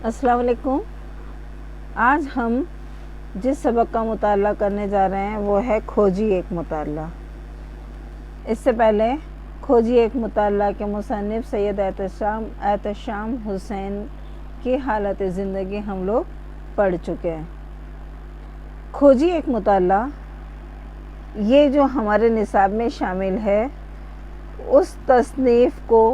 अस्सलाम वालेकुम। आज हम जिस सबक का मुताला करने जा रहे हैं वो है खोजी एक मुताला। इससे पहले खोजी एक मुताला के मुसन्निफ़ सैयद एहतशाम हुसैन की हालत ज़िंदगी हम लोग पढ़ चुके हैं। खोजी एक मुताला ये जो हमारे निसाब में शामिल है उस तसनीफ़ को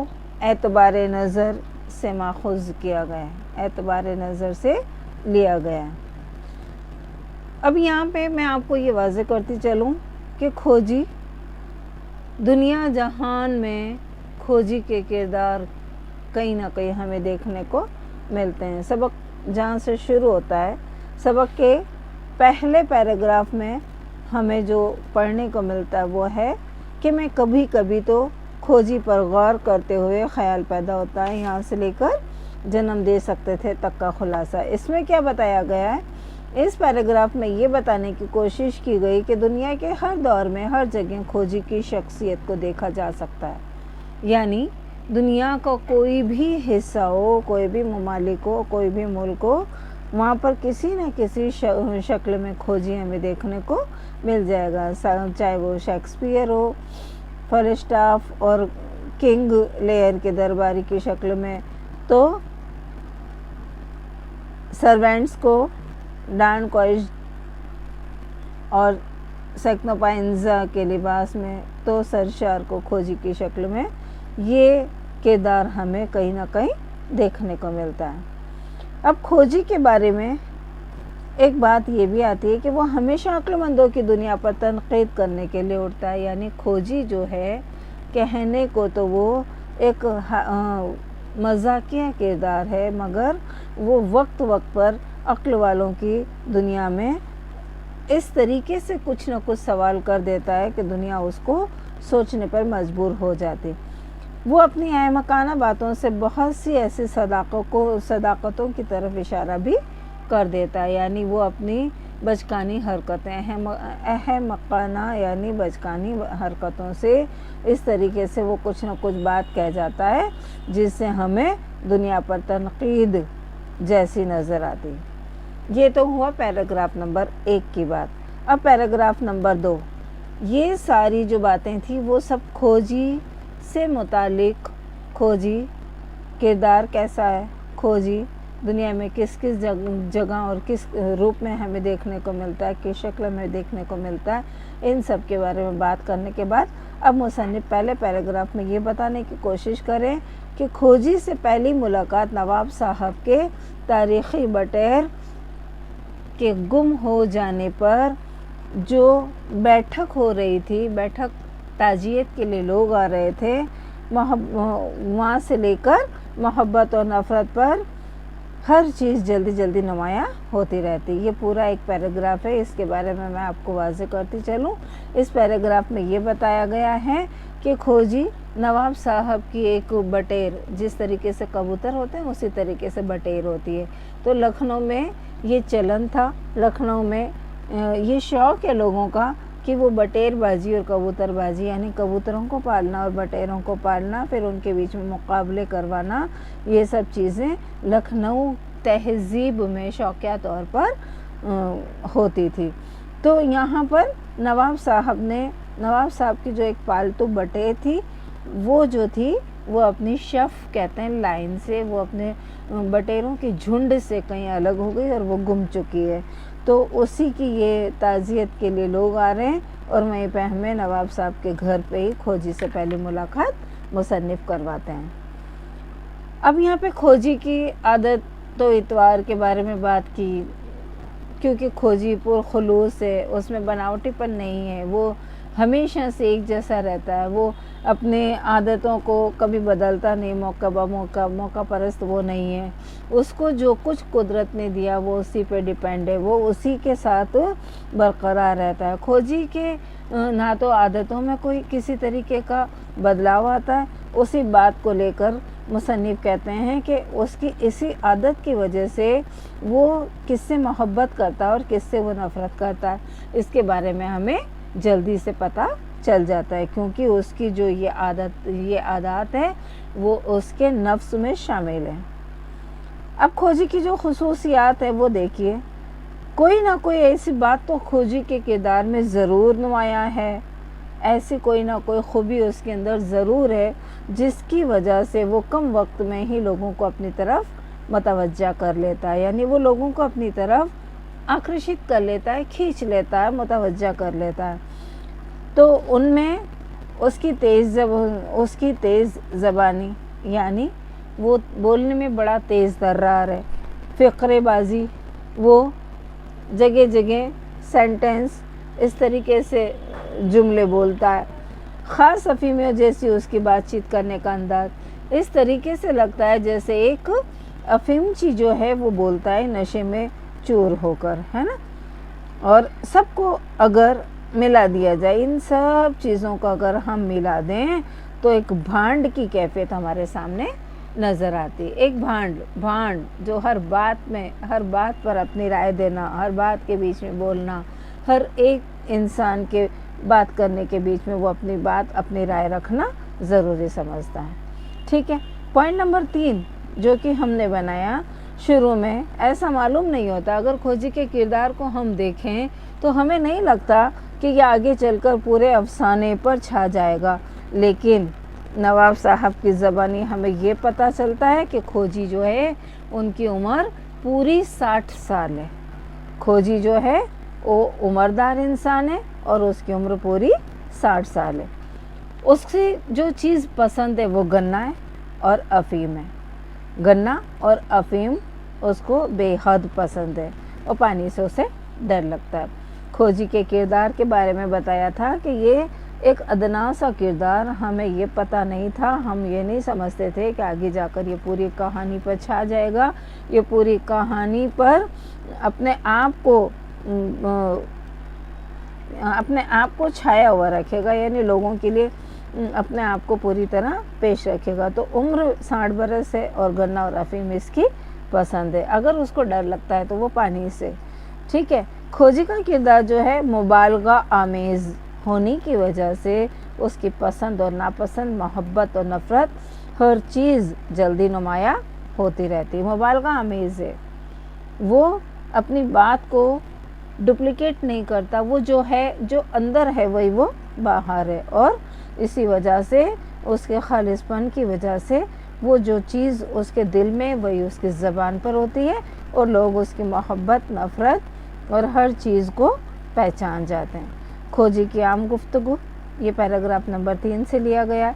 एतबार नज़र से माखूज़ किया गया है, एतबार नज़र से लिया गया है। अब यहाँ पे मैं आपको ये वाज़ेह करती चलूँ कि खोजी दुनिया जहान में खोजी के किरदार कहीं ना कहीं हमें देखने को मिलते हैं। सबक जहाँ से शुरू होता है, सबक के पहले पैराग्राफ में हमें जो पढ़ने को मिलता है वो है कि मैं कभी कभी तो खोजी पर गौर करते हुए ख़याल पैदा होता है यहाँ से लेकर जन्म दे सकते थे तक का खुलासा। इसमें क्या बताया गया है? इस पैराग्राफ में ये बताने की कोशिश की गई कि दुनिया के हर दौर में हर जगह खोजी की शख्सियत को देखा जा सकता है। यानी दुनिया का कोई भी हिस्सा हो, कोई भी ममालिक हो, कोई भी मुल्क हो, वहाँ पर किसी न किसी शक्ल में खोजी हमें देखने को मिल जाएगा। चाहे वो शेक्सपियर हो, फॉलस्टाफ और किंग लेयर के दरबारी की शक्ल में, तो सर्वेंट्स को डान कॉइज और सेक्नोपाइंजा के लिबास में, तो सरशार को खोजी की शक्ल में ये किरदार हमें कहीं ना कहीं देखने को मिलता है। अब खोजी के बारे में एक बात ये भी आती है कि वो हमेशा अक्लमंदों की दुनिया पर तनकीद करने के लिए उठता है। यानी खोजी जो है, कहने को तो वो एक मजाकिया किरदार है, मगर वो वक्त वक्त पर अक्ल वालों की दुनिया में इस तरीके से कुछ न कुछ सवाल कर देता है कि दुनिया उसको सोचने पर मजबूर हो जाती। वो अपनी अहमकाना बातों से बहुत सी ऐसी सदाकतों की तरफ इशारा भी कर देता है। यानी वो अपनी बचकानी हरकतें, अहमकाना यानी बचकानी हरकतों से इस तरीके से वो कुछ न कुछ बात कह जाता है जिससे हमें दुनिया पर तनकीद जैसी नज़र आती। ये तो हुआ पैराग्राफ नंबर 1 की बात। अब पैराग्राफ नंबर 2, ये सारी जो बातें थी वो सब खोजी से मुतालिक, खोजी किरदार कैसा है, खोजी दुनिया में किस किस जगह और किस रूप में हमें देखने को मिलता है, किस शक्ल में देखने को मिलता है, इन सब के बारे में बात करने के बाद अब मुसन्निफ़ पहले पैराग्राफ में ये बताने की कोशिश करें कि खोजी से पहली मुलाकात नवाब साहब के तारीख़ी बटेर के गुम हो जाने पर जो बैठक हो रही थी, बैठक ताजियत के लिए लोग आ रहे थे, वहाँ से लेकर मोहब्बत और नफ़रत पर हर चीज़ जल्दी जल्दी नुमायाँ होती रहती। ये पूरा एक पैराग्राफ है, इसके बारे में मैं आपको वाज़ेह करती चलूँ। इस पैराग्राफ में ये बताया गया है कि खोजी नवाब साहब की एक बटेर, जिस तरीके से कबूतर होते हैं उसी तरीके से बटेर होती है। तो लखनऊ में ये चलन था, लखनऊ में ये शौक़ है लोगों का कि वो बटेरबाजी और कबूतरबाजी, यानी कबूतरों को पालना और बटेरों को पालना, फिर उनके बीच में मुकाबले करवाना, ये सब चीज़ें लखनऊ तहज़ीब में शौकिया तौर पर होती थी। तो यहाँ पर नवाब साहब की जो एक पालतू बटेर थी, वो जो थी वो अपनी शफ कहते हैं लाइन से, वो अपने बटेरों के झुंड से कहीं अलग हो गई और वो गुम चुकी है। तो उसी की ये ताज़ियत के लिए लोग आ रहे हैं और वहीं पे हमें नवाब साहब के घर पे ही खोजी से पहली मुलाकात मुसन्निफ़ करवाते हैं। अब यहाँ पे खोजी की आदत तो इतवार के बारे में बात की, क्योंकि खोजी पुरखुलूस है, उसमें बनावटीपन नहीं है, वो हमेशा से एक जैसा रहता है, वो अपने आदतों को कभी बदलता नहीं, मौका परस्त वो नहीं है। उसको जो कुछ कुदरत ने दिया वो उसी पे डिपेंड है, वो उसी के साथ बरकरार रहता है। खोजी के ना तो आदतों में कोई किसी तरीके का बदलाव आता है, उसी बात को लेकर मुसन्निफ़ कहते हैं कि उसकी इसी आदत की वजह से वो किससे मोहब्बत करता है और किससे वो नफ़रत करता है, इसके बारे में हमें जल्दी से पता चल जाता है, क्योंकि उसकी जो ये आदत है वो उसके नफ्स में शामिल है। اب खोजी की जो खसूसियात है वो देखिए, कोई ना कोई ऐसी बात तो खोजी के किरदार में ज़रूर नुमायाँ है, ऐसी कोई ना कोई खूबी उसके अंदर ज़रूर है जिसकी वजह से वो कम वक्त में ही लोगों को अपनी तरफ मतवज्जा कर लेता है, यानी वो लोगों को अपनी तरफ आकर्षित कर लेता है, खींच लेता है, मतवज्जा कर लेता है। तो उनमें उसकी तेज़ ज़बानी, यानी वो बोलने में बड़ा तेज़ तर्रार है, फ़िक्रेबाज़ी, वो जगह जगह सेंटेंस इस तरीके से जुमले बोलता है, ख़ास अफ़ीमियों जैसी उसकी बातचीत करने का अंदाज़ इस तरीके से लगता है जैसे एक अफ़ीमची जो है वो बोलता है नशे में चूर होकर, है ना। और सबको अगर मिला दिया जाए, इन सब चीज़ों को अगर हम मिला दें तो एक भांड की कैफियत हमारे सामने नज़र आती है। एक भांड जो हर बात पर अपनी राय देना, हर बात के बीच में बोलना, हर एक इंसान के बात करने के बीच में वो अपनी राय रखना ज़रूरी समझता है। ठीक है। पॉइंट नंबर 3 जो कि हमने बनाया शुरू में, ऐसा मालूम नहीं होता, अगर खोजी के किरदार को हम देखें तो हमें नहीं लगता कि ये आगे चलकर पूरे अफसाने पर छा जाएगा, लेकिन नवाब साहब की ज़बानी हमें ये पता चलता है कि खोजी जो है उनकी उम्र पूरी 60 साल है। खोजी जो है वो उम्रदार इंसान है और उसकी उम्र पूरी 60 साल है। उसकी जो चीज़ पसंद है वो गन्ना है और अफ़ीम है। गन्ना और अफ़ीम उसको बेहद पसंद है और पानी से उसे डर लगता है। खोजी के किरदार के बारे में बताया था कि ये एक अदना सा किरदार, हमें ये पता नहीं था, हम ये नहीं समझते थे कि आगे जाकर ये पूरी कहानी पर छा जाएगा, ये पूरी कहानी पर अपने आप को छाया हुआ रखेगा, यानी लोगों के लिए अपने आप को पूरी तरह पेश रखेगा। तो उम्र 60 बरस है और गन्ना और अफ़ीम इसकी पसंद है। अगर उसको डर लगता है तो वो पानी से। ठीक है। खोजी का किरदार जो है मुबालगा आमेज़ होने की वजह से उसकी पसंद और नापसंद, मोहब्बत और नफ़रत, हर चीज़ जल्दी नुमाया होती रहती है। मुबालगा आमेज़ है, वो अपनी बात को डुप्लिकेट नहीं करता, वो जो है, जो अंदर है वही वो बाहर है, और इसी वजह से उसके खालिसपन की वजह से वो जो चीज़ उसके दिल में वही उसकी ज़बान पर होती है और लोग उसकी मोहब्बत, नफ़रत और हर चीज़ को पहचान जाते हैं। खोजी की आम गुफ्तगू, ये पैराग्राफ नंबर 3 से लिया गया।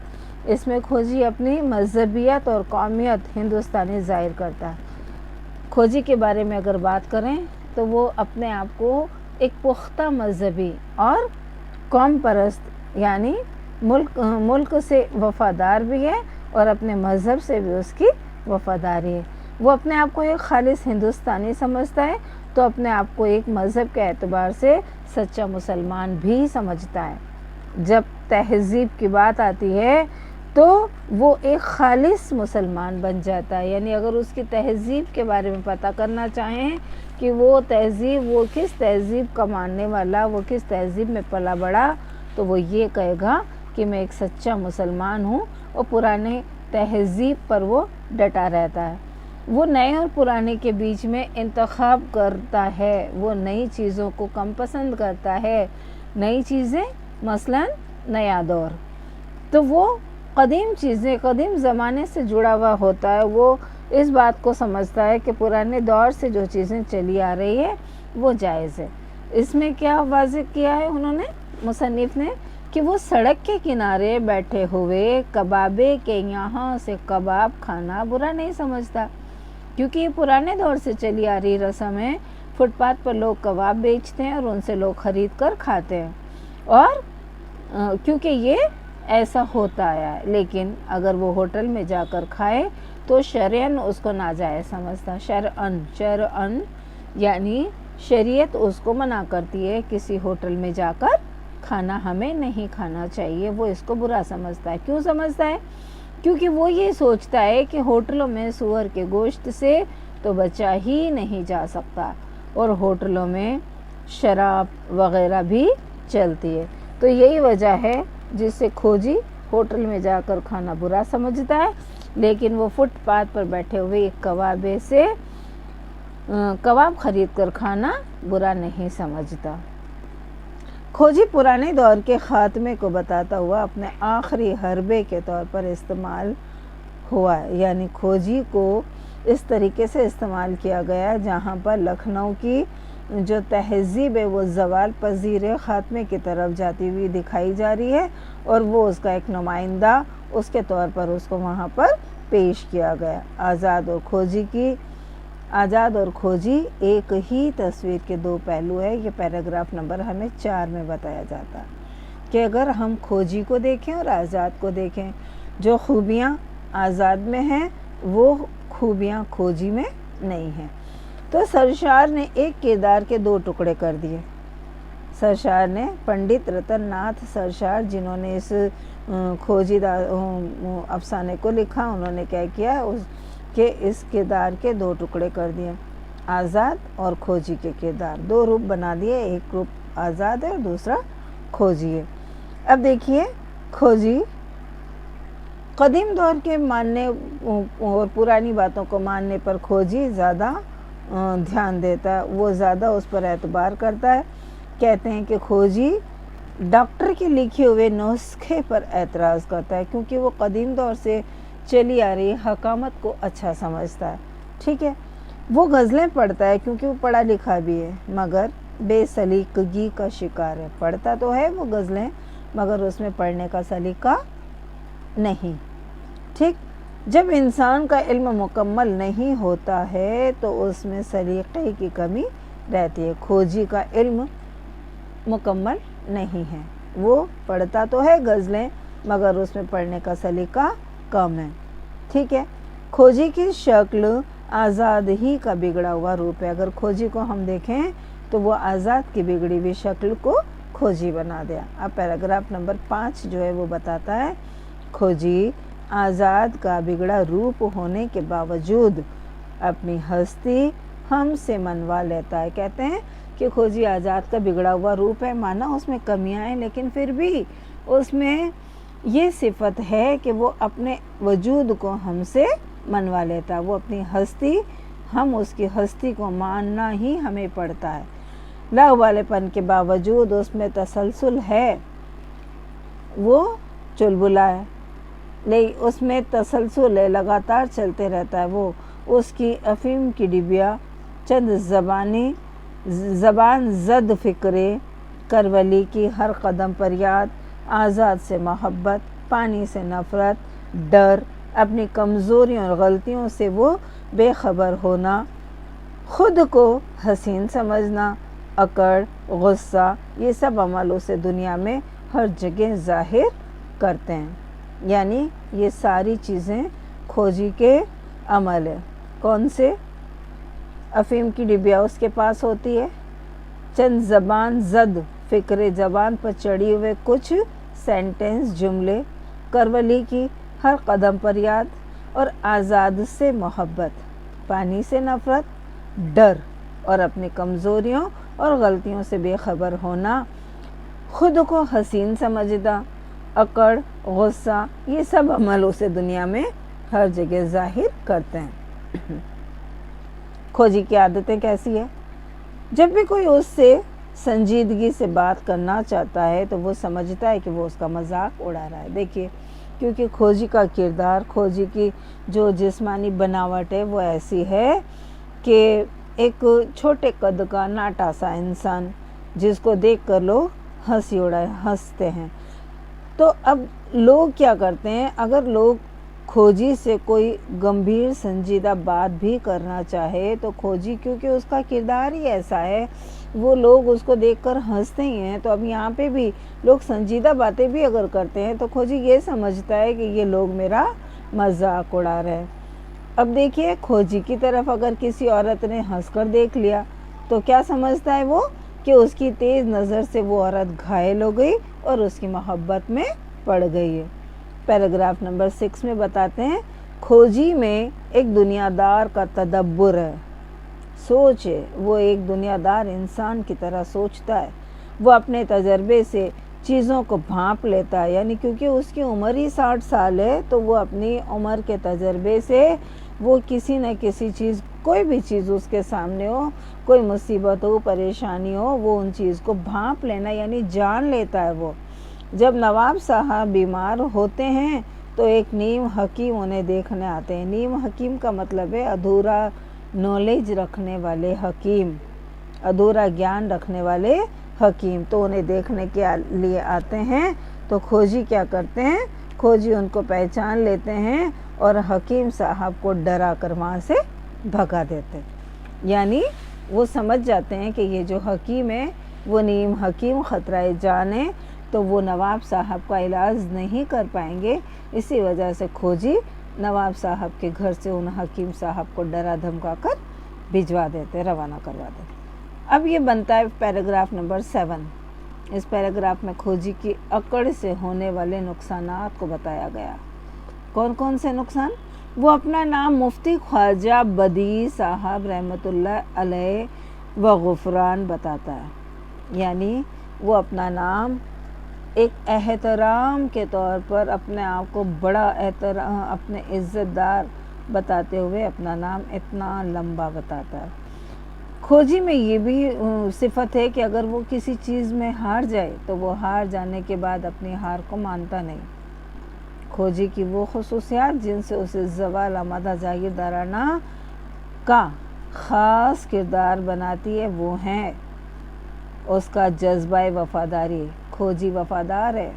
इसमें खोजी अपनी मजहबियत और कौमियत हिंदुस्तानी ज़ाहिर करता है। खोजी के बारे में अगर बात करें तो वो अपने आप को एक पुख्ता मजहबी और कौम परस्त, यानी मुल्क से वफ़ादार भी है और अपने मज़हब से भी उसकी वफ़ादारी है। वो अपने आप को एक खालिस हिंदुस्तानी समझता है तो अपने आप को एक मज़हब के एतबार से सच्चा मुसलमान भी समझता है। जब तहज़ीब की बात आती है तो वो एक खालिस मुसलमान बन जाता है, यानी अगर उसकी तहज़ीब के बारे में पता करना चाहें कि वो तहज़ीब, वो किस तहज़ीब का मानने वाला, वो किस तहज़ीब में पला बड़ा, तो वो ये कहेगा कि मैं एक सच्चा मुसलमान हूँ और पुराने तहज़ीब पर वो डटा रहता है। वो नए और पुराने के बीच में इंतखाब करता है, वो नई चीज़ों को कम पसंद करता है, नई चीज़ें मसलन नया दौर, तो वो कदीम चीज़ें, कदीम ज़माने से जुड़ा हुआ होता है। वो इस बात को समझता है कि पुराने दौर से जो चीज़ें चली आ रही है वो जायज़ है। इसमें क्या वाज़ेह किया है उन्होंने, मुसन्निफ़ ने, कि वो सड़क के किनारे बैठे हुए कबाबे के यहाँ से कबाब खाना बुरा नहीं समझता, क्योंकि ये पुराने दौर से चली आ रही रस्म है। फुटपाथ पर लोग कबाब बेचते हैं और उनसे लोग ख़रीद कर खाते हैं, और क्योंकि ये ऐसा होता आया है। लेकिन अगर वो होटल में जाकर खाए तो शरअन उसको नाजायज़ समझता। शरअन यानी शरीयत उसको मना करती है, किसी होटल में जाकर खाना हमें नहीं खाना चाहिए, वो इसको बुरा समझता है। क्यों समझता है? क्योंकि वो ये सोचता है कि होटलों में सूअर के गोश्त से तो बचा ही नहीं जा सकता और होटलों में शराब वग़ैरह भी चलती है। तो यही वजह है जिससे खोजी होटल में जाकर खाना बुरा समझता है। लेकिन वो फुटपाथ पर बैठे हुए एक कबाबे से कबाब खरीद कर खाना बुरा नहीं समझता। खोजी पुराने दौर के ख़ात्मे को बताता हुआ अपने आखिरी हरबे के तौर पर इस्तेमाल हुआ, यानी खोजी को इस तरीके से इस्तेमाल किया गया जहाँ पर लखनऊ की जो तहज़ीब है वो ज़वाल पज़ीर ख़ात्मे की तरफ जाती हुई दिखाई जा रही है और वो उसका एक नुमाइंदा उसके तौर पर उसको वहाँ पर पेश किया गया। आज़ाद और खोजी एक ही तस्वीर के दो पहलू है। ये पैराग्राफ नंबर हमें 4 में बताया जाता है कि अगर हम खोजी को देखें और आज़ाद को देखें, जो खूबियाँ आज़ाद में हैं वो खूबियाँ खोजी में नहीं हैं। तो सरशार ने एक किरदार के 2 टुकड़े कर दिए। सरशार ने पंडित रतन नाथ सरशार, जिन्होंने इस खोजी अफसाने को लिखा, उन्होंने क्या किया कि इस किरदार के 2 टुकड़े कर दिए। आज़ाद और खोजी के किरदार 2 रूप बना दिए, एक रूप आज़ाद है और दूसरा खोजी है। अब देखिए, खोजी कदीम दौर के मानने और पुरानी बातों को मानने पर खोजी ज़्यादा ध्यान देता है, वो ज़्यादा उस पर एतबार करता है। कहते हैं कि खोजी डॉक्टर के लिखे हुए नुस्खे पर एतराज़ करता है क्योंकि वो कदीम दौर से चली आ रही हकामत को अच्छा समझता है। ठीक है, वो गज़लें पढ़ता है क्योंकि वो पढ़ा लिखा भी है, मगर बेसलीकगी का शिकार है। पढ़ता तो है वो गज़लें, मगर उसमें पढ़ने का सलीका नहीं। ठीक, जब इंसान का इल्म मुकम्मल नहीं होता है तो उसमें सलीक़े की कमी रहती है। खोजी का इल्म मुकम्मल नहीं है, वो पढ़ता तो है गज़लें, मगर उसमें पढ़ने का सलीका कम है। ठीक है, खोजी की शक्ल आज़ाद ही का बिगड़ा हुआ रूप है। अगर खोजी को हम देखें तो वो आज़ाद की बिगड़ी हुई शक्ल को खोजी बना दिया। अब पैराग्राफ नंबर 5 जो है वो बताता है, खोजी आज़ाद का बिगड़ा रूप होने के बावजूद अपनी हस्ती हमसे मनवा लेता है। कहते हैं कि खोजी आज़ाद का बिगड़ा हुआ रूप है, माना उसमें कमियां हैं, लेकिन फिर भी उसमें ये सिफत है कि वो अपने वजूद को हमसे मनवा लेता है। वो अपनी हस्ती, हम उसकी हस्ती को मानना ही हमें पड़ता है। लग वालेपन के बावजूद उसमें तसलसल है, वो चुलबुला है, लेकिन उसमें तसलसल है, लगातार चलते रहता है। वो उसकी अफीम की डिबिया चंद ज़बान ज़द फ़िक्रे करवली की हर कदम पर याद, आज़ाद से मोहब्बत, पानी से नफ़रत, डर, अपनी कमज़ोरियों और गलतियों से वो बेखबर होना, ख़ुद को हसीन समझना, अकड़, गुस्सा, ये सब अमल उसे दुनिया में हर जगह ज़ाहिर करते हैं। यानी ये सारी चीज़ें खोजी के अमल है। कौन से? अफ़ीम की डिबिया उसके पास होती है, चंद ज़बान ज़द फ़िक्रे, ज़बान पर चढ़ी हुए कुछ सेंटेंस जुमले, करवली की हर कदम पर याद, और आज़ाद से मोहब्बत, पानी से नफ़रत, डर और अपनी कमज़ोरियों और गलतियों से बेखबर होना, ख़ुद को हसीन समझना, अकड़, गुस्सा, ये सब अमल उसे दुनिया में हर जगह ज़ाहिर करते हैं। खोजी की आदतें कैसी है? जब भी कोई उससे संजीदगी से बात करना चाहता है तो वो समझता है कि वो उसका मजाक उड़ा रहा है। देखिए, क्योंकि खोजी का किरदार, खोजी की जो जिस्मानी बनावट है वो ऐसी है कि एक छोटे कद का नाटा सा इंसान जिसको देखकर लोग हंसते हैं। तो अब लोग क्या करते हैं, अगर लोग खोजी से कोई गंभीर संजीदा बात भी करना चाहे तो खोजी, क्योंकि उसका किरदार ही ऐसा है, वो लोग उसको देखकर हंसते ही हैं। तो अब यहाँ पे भी लोग संजीदा बातें भी अगर करते हैं तो खोजी ये समझता है कि ये लोग मेरा मजाक उड़ा रहे हैं। अब देखिए, खोजी की तरफ अगर किसी औरत ने हंसकर देख लिया तो क्या समझता है वो कि उसकी तेज़ नज़र से वो औरत घायल हो गई और उसकी मोहब्बत में पड़ गई है। पैराग्राफ नंबर 6 में बताते हैं, खोजी में एक दुनियादार का तदब्बुर है, सोच है। वो एक दुनियादार इंसान की तरह सोचता है। वो अपने तजर्बे से چیزوں کو بھانپ لیتا ہے، یعنی کیونکہ اس کی عمر ہی 60 سال ہے تو وہ اپنی عمر کے تجربے سے وہ کسی نہ کسی چیز، کوئی بھی چیز اس کے سامنے ہو، کوئی مصیبت ہو، پریشانی ہو، وہ ان چیز کو بھانپ لینا یعنی جان لیتا ہے وہ۔ جب نواب صاحب بیمار ہوتے ہیں تو ایک نیم حکیم انہیں دیکھنے آتے ہیں۔ نیم حکیم کا مطلب ہے ادھورا نالج رکھنے والے حکیم، ادھورا گیان رکھنے والے حکیم، تو انہیں دیکھنے کے لیے آتے ہیں۔ تو کھوجی کیا کرتے ہیں؟ کھوجی ان کو پہچان لیتے ہیں اور حکیم صاحب کو ڈرا کر وہاں سے بھگا دیتے، یعنی وہ سمجھ جاتے ہیں کہ یہ جو حکیم ہے وہ نیم حکیم خطرہ جان ہے، تو وہ نواب صاحب کا علاج نہیں کر پائیں گے، اسی وجہ سے کھوجی نواب صاحب کے گھر سے ان حکیم صاحب کو ڈرا دھمکا کر بھجوا دیتے، روانہ کروا دیتے۔ اب یہ بنتا ہے پیراگراف نمبر 7۔ اس پیراگراف میں کھوجی کی اکڑ سے ہونے والے نقصانات کو بتایا گیا۔ کون کون سے نقصان؟ وہ اپنا نام مفتی خواجہ بدیع صاحب رحمۃ اللہ علیہ و غفران بتاتا ہے، یعنی وہ اپنا نام ایک احترام کے طور پر اپنے آپ کو بڑا احترام، اپنے عزت دار بتاتے ہوئے اپنا نام اتنا لمبا بتاتا ہے۔ کھوجی میں یہ بھی صفت ہے کہ اگر وہ کسی چیز میں ہار جائے تو وہ ہار جانے کے بعد اپنی ہار کو مانتا نہیں۔ کھوجی کی وہ خصوصیات جن سے اسے زوال آمدہ جاگیردارانہ کا خاص کردار بناتی ہے وہ ہیں اس کا جذبہ وفاداری۔ کھوجی وفادار ہے۔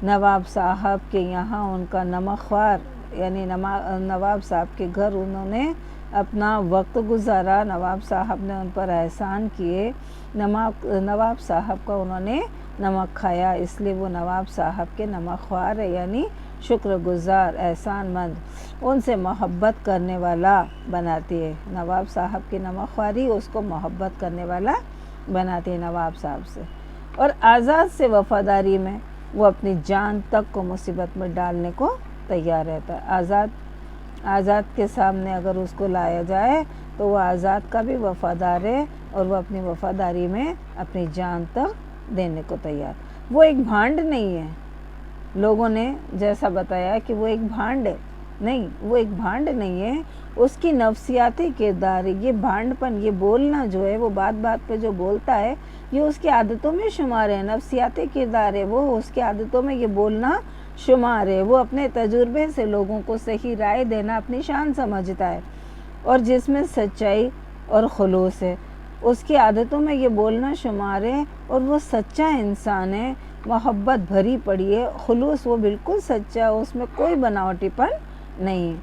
نواب صاحب کے یہاں ان کا نمک خوار، یعنی نواب صاحب کے گھر انہوں نے اپنا وقت گزارا، نواب صاحب نے ان پر احسان کیے، نواب صاحب کا انہوں نے نمک کھایا، اس لیے وہ نواب صاحب کے نمک خوار ہے، یعنی شکر گزار، احسان مند، ان سے محبت کرنے والا بناتی ہے۔ نواب صاحب کی نمک خواری اس کو محبت کرنے والا بناتی ہے نواب صاحب سے۔ اور آزاد سے وفاداری میں وہ اپنی جان تک کو مصیبت میں ڈالنے کو تیار رہتا ہے۔ آزاد کے سامنے اگر اس کو لایا جائے تو وہ آزاد کا بھی وفادار ہے اور وہ اپنی وفاداری میں اپنی جان تک دینے کو تیار۔ وہ ایک بھانڈ نہیں ہے، لوگوں نے جیسا بتایا کہ وہ ایک بھانڈ ہے، نہیں، وہ ایک بھانڈ نہیں ہے، اس کی نفسیاتی کردار ہے۔ یہ بھانڈ پن، یہ بولنا جو ہے، وہ بات بات پہ جو بولتا ہے، یہ اس کی عادتوں میں شمار ہے، نفسیاتی کردار ہے، وہ اس کی عادتوں میں یہ بولنا شمار ہے۔ وہ اپنے تجربے سے لوگوں کو صحیح رائے دینا اپنی شان سمجھتا ہے، اور جس میں سچائی اور خلوص ہے اس کی عادتوں میں یہ بولنا شمار ہے، اور وہ سچا انسان ہے، محبت بھری پڑی ہے، خلوص، وہ بالکل سچا ہے، اس میں کوئی بناوٹی پن نہیں۔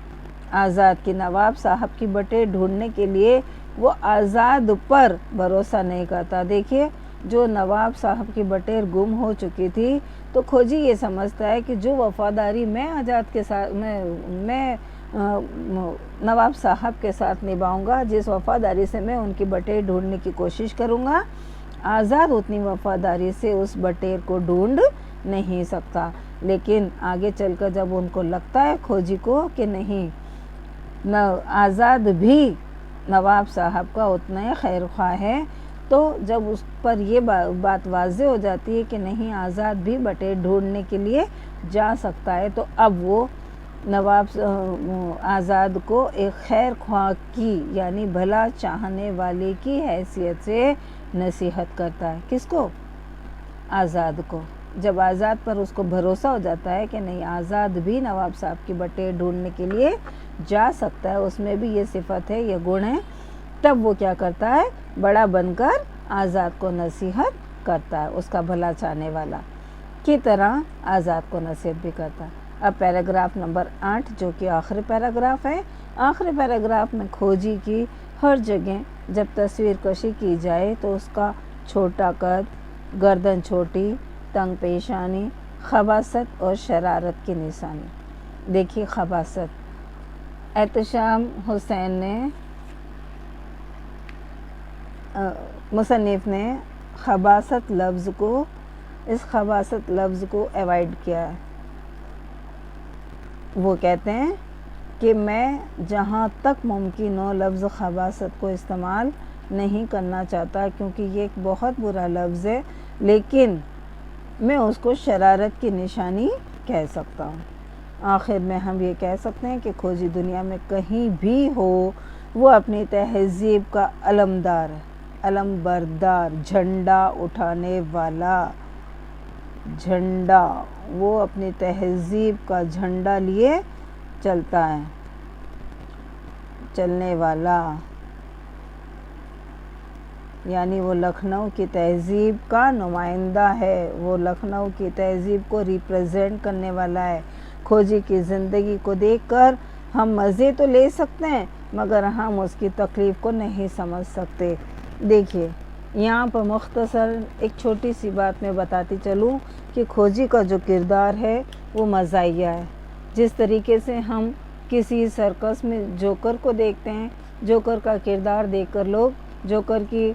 آزاد کی نواب صاحب کی بٹیں ڈھونڈنے کے لیے وہ آزاد پر بھروسہ نہیں کرتا۔ دیکھیے، جو نواب صاحب کی بٹیں گم ہو چکی تھی تو کھوجی یہ سمجھتا ہے کہ جو وفاداری میں آزاد کے ساتھ میں نواب صاحب کے ساتھ نبھاؤں گا، جس وفاداری سے میں ان کی بٹیں ڈھونڈنے کی کوشش کروں گا، آزاد اتنی وفاداری سے اس بٹیر کو ڈھونڈ نہیں سکتا۔ لیکن آگے چل کر جب ان کو لگتا ہے کھوجی کو کہ نہیں، آزاد بھی نواب صاحب کا اتنا ہی خیر خواہ ہے، تو جب اس پر یہ بات واضح ہو جاتی ہے کہ نہیں، آزاد بھی بٹیر ڈھونڈنے کے لیے جا سکتا ہے، تو اب وہ نواب آزاد کو ایک خیر خواہ کی، یعنی بھلا چاہنے والے کی حیثیت سے نصیحت کرتا ہے۔ کس کو؟ آزاد کو۔ جب آزاد پر اس کو بھروسہ ہو جاتا ہے کہ نہیں، آزاد بھی نواب صاحب کی بٹیں ڈھونڈنے کے لیے جا سکتا ہے، اس میں بھی یہ صفت ہے، یہ گن ہے، تب وہ کیا کرتا ہے؟ بڑا بن کر آزاد کو نصیحت کرتا ہے، اس کا بھلا چاہنے والا کی طرح آزاد کو نصیحت بھی کرتا ہے۔ اب پیراگراف نمبر 8 جو کہ آخری پیراگراف ہے، آخری پیراگراف میں کھوجی کی ہر جگہ جب تصویر کشی کی جائے تو اس کا چھوٹا قد، گردن چھوٹی، تنگ پیشانی، خباثت اور شرارت کی نشانی۔ دیکھیے خباثت، احتشام حسین نے، مصنف نے خباثت لفظ کو، اس خباثت لفظ کو ایوائڈ کیا ہے۔ وہ کہتے ہیں کہ میں جہاں تک ممکن ہو لفظ خباثت کو استعمال نہیں کرنا چاہتا، کیونکہ یہ ایک بہت برا لفظ ہے، لیکن میں اس کو شرارت کی نشانی کہہ سکتا ہوں۔ آخر میں ہم یہ کہہ سکتے ہیں کہ کھوجی دنیا میں کہیں بھی ہو، وہ اپنی تہذیب کا علمدار ہے، علم بردار، جھنڈا اٹھانے والا، جھنڈا، وہ اپنی تہذیب کا جھنڈا لیے چلتا ہے، چلنے والا، یعنی وہ لکھنؤ کی تہذیب کا نمائندہ ہے، وہ لکھنؤ کی تہذیب کو ریپریزنٹ کرنے والا ہے۔ کھوجی کی زندگی کو دیکھ کر ہم مزے تو لے سکتے ہیں مگر ہم اس کی تکلیف کو نہیں سمجھ سکتے۔ دیکھیے یہاں پر مختصر ایک چھوٹی سی بات میں بتاتی چلوں کہ کھوجی کا جو کردار ہے وہ مزاحیہ ہے۔ جس طریقے سے ہم کسی سرکس میں جوکر کو دیکھتے ہیں، جوکر کا کردار دیکھ کر لوگ، جوکر کی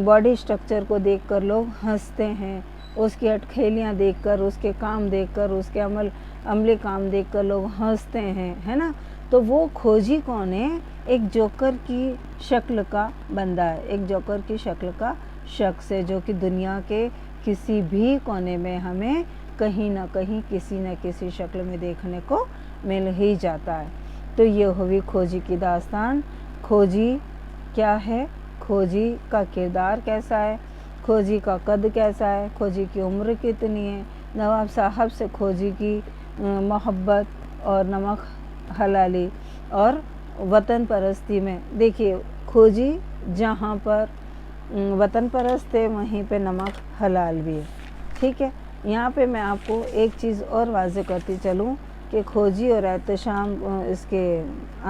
باڈی سٹرکچر کو دیکھ کر لوگ ہنستے ہیں، اس کی اٹکھیلیاں دیکھ کر، اس کے کام دیکھ کر، اس کے عملی کام دیکھ کر لوگ ہنستے ہیں، ہے نا؟ تو وہ کھوجی کون ہے؟ ایک جوکر کی شکل کا بندہ ہے، ایک جوکر کی شکل کا شخص ہے، جو کہ دنیا کے کسی بھی کونے میں ہمیں کہیں نہ کہیں کسی نہ کسی شکل میں دیکھنے کو مل ہی جاتا ہے۔ تو یہ ہوئی کھوجی کی داستان۔ کھوجی کیا ہے؟ کھوجی کا کردار کیسا ہے؟ کھوجی کا قد کیسا ہے؟ کھوجی کی عمر کتنی ہے؟ نواب صاحب سے کھوجی کی محبت اور نمک حلالی اور وطن پرستی میں، دیکھیے کھوجی جہاں پر وطن پرست ہے وہیں پہ نمک حلال بھی ہے، ٹھیک ہے؟ یہاں پہ میں آپ کو ایک چیز اور واضح کرتی چلوں کہ کھوجی اور احتشام اس کے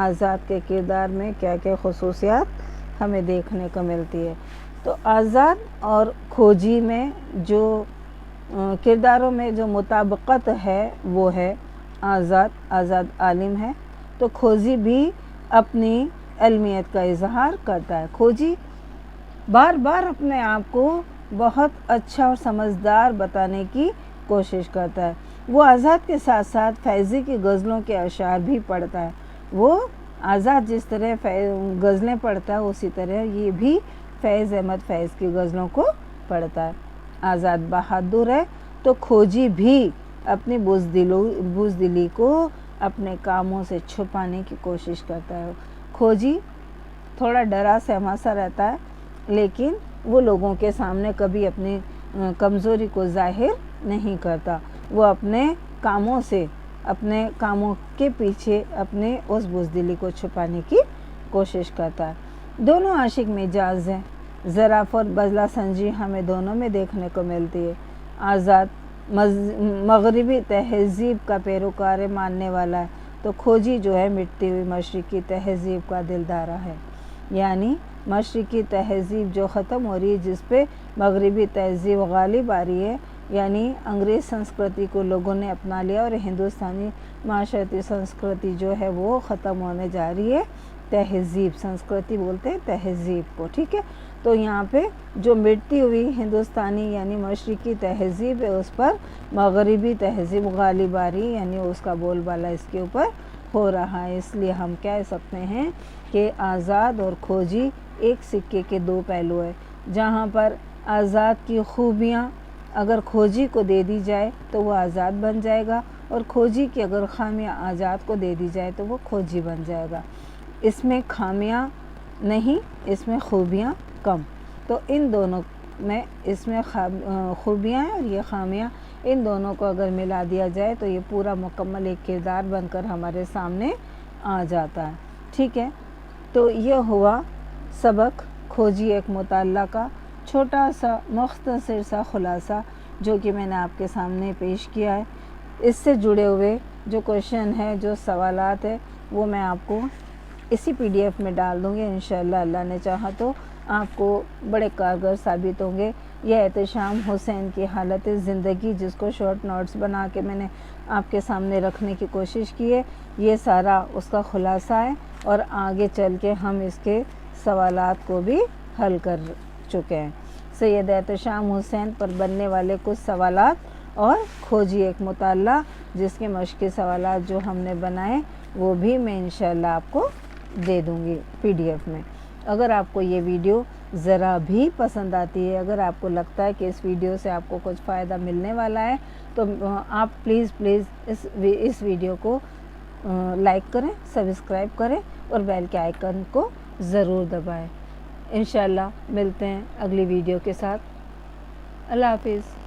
آزاد کے کردار میں کیا کیا خصوصیات ہمیں دیکھنے کو ملتی ہے۔ تو آزاد اور کھوجی میں جو کرداروں میں جو مطابقت ہے وہ ہے آزاد عالم ہے، تو کھوجی بھی اپنی علمیت کا اظہار کرتا ہے۔ کھوجی بار بار اپنے آپ کو بہت اچھا اور سمجھدار بتانے کی کوشش کرتا ہے۔ وہ آزاد کے ساتھ ساتھ فیضی کی غزلوں کے اشعار بھی پڑھتا ہے۔ وہ آزاد جس طرح غزلیں پڑھتا ہے اسی طرح یہ بھی فیض احمد فیض کی غزلوں کو پڑھتا ہے۔ آزاد بہادر ہے تو کھوجی بھی اپنی بزدلی کو اپنے کاموں سے چھپانے کی کوشش کرتا ہے۔ کھوجی تھوڑا ڈرا سہما سا رہتا ہے لیکن وہ لوگوں کے سامنے کبھی اپنی کمزوری کو ظاہر نہیں کرتا۔ وہ اپنے کاموں سے، اپنے کاموں کے پیچھے اپنے اس بزدلی کو چھپانے کی کوشش کرتا ہے۔ دونوں عاشق مزاج ہیں، ظرافت اور بزلہ سنجی ہمیں دونوں میں دیکھنے کو ملتی ہے۔ آزاد مغربی تہذیب کا پیروکار ماننے والا ہے تو کھوجی جو ہے مٹتی ہوئی مشرقی تہذیب کا دلدارہ ہے، یعنی مشرقی تہذیب جو ختم ہو رہی ہے، جس پہ مغربی تہذیب غالب آ رہی ہے، یعنی انگریز سنسکرتی کو لوگوں نے اپنا لیا اور ہندوستانی معاشرتی سنسکرتی جو ہے وہ ختم ہونے جا رہی ہے۔ تہذیب، سنسکرتی بولتے ہیں تہذیب کو، ٹھیک ہے؟ تو یہاں پہ جو مٹتی ہوئی ہندوستانی یعنی مشرقی تہذیب ہے اس پر مغربی تہذیب غالب آ رہی ہے، یعنی اس کا بول بالا اس کے اوپر ہو رہا ہے۔ اس لیے ہم کہہ سکتے ہیں کہ آزاد اور کھوجی ایک سکے کے دو پہلو ہے، جہاں پر آزاد کی خوبیاں اگر کھوجی کو دے دی جائے تو وہ آزاد بن جائے گا، اور کھوجی کی اگر خامیاں آزاد کو دے دی جائے تو وہ کھوجی بن جائے گا۔ اس میں خامیاں نہیں، اس میں خوبیاں کم، تو ان دونوں میں اس میں خوبیاں ہیں اور یہ خامیاں، ان دونوں کو اگر ملا دیا جائے تو یہ پورا مکمل ایک کردار بن کر ہمارے سامنے آ جاتا ہے، ٹھیک ہے؟ تو یہ ہوا سبق کھوجی ایک مطالعہ کا چھوٹا سا مختصر سا خلاصہ جو کہ میں نے آپ کے سامنے پیش کیا ہے۔ اس سے جڑے ہوئے جو کویشچن ہے، جو سوالات ہے، وہ میں آپ کو اسی PDF میں ڈال دوں گی انشاءاللہ، اللہ نے چاہا تو آپ کو بڑے کارگر ثابت ہوں گے۔ یہ احتشام حسین کی حالت زندگی، جس کو شارٹ نوٹس بنا کے میں نے آپ کے سامنے رکھنے کی کوشش کی ہے، یہ سارا اس کا خلاصہ ہے، اور آگے چل کے ہم اس کے سوالات کو بھی حل کر چکے ہیں۔ سید احتشام حسین پر بننے والے کچھ سوالات اور کھوجی ایک مطالعہ جس کے مشقی سوالات جو ہم نے بنائے وہ بھی میں انشاءاللہ آپ کو دے دوں گی PDF میں۔ اگر آپ کو یہ ویڈیو ذرا بھی پسند آتی ہے، اگر آپ کو لگتا ہے کہ اس ویڈیو سے آپ کو کچھ فائدہ ملنے والا ہے، تو آپ پلیز اس ویڈیو کو لائک کریں، سبسکرائب کریں اور بیل کے آئیکن کو ضرور دبائیں۔ انشاءاللہ ملتے ہیں اگلی ویڈیو کے ساتھ۔ اللہ حافظ۔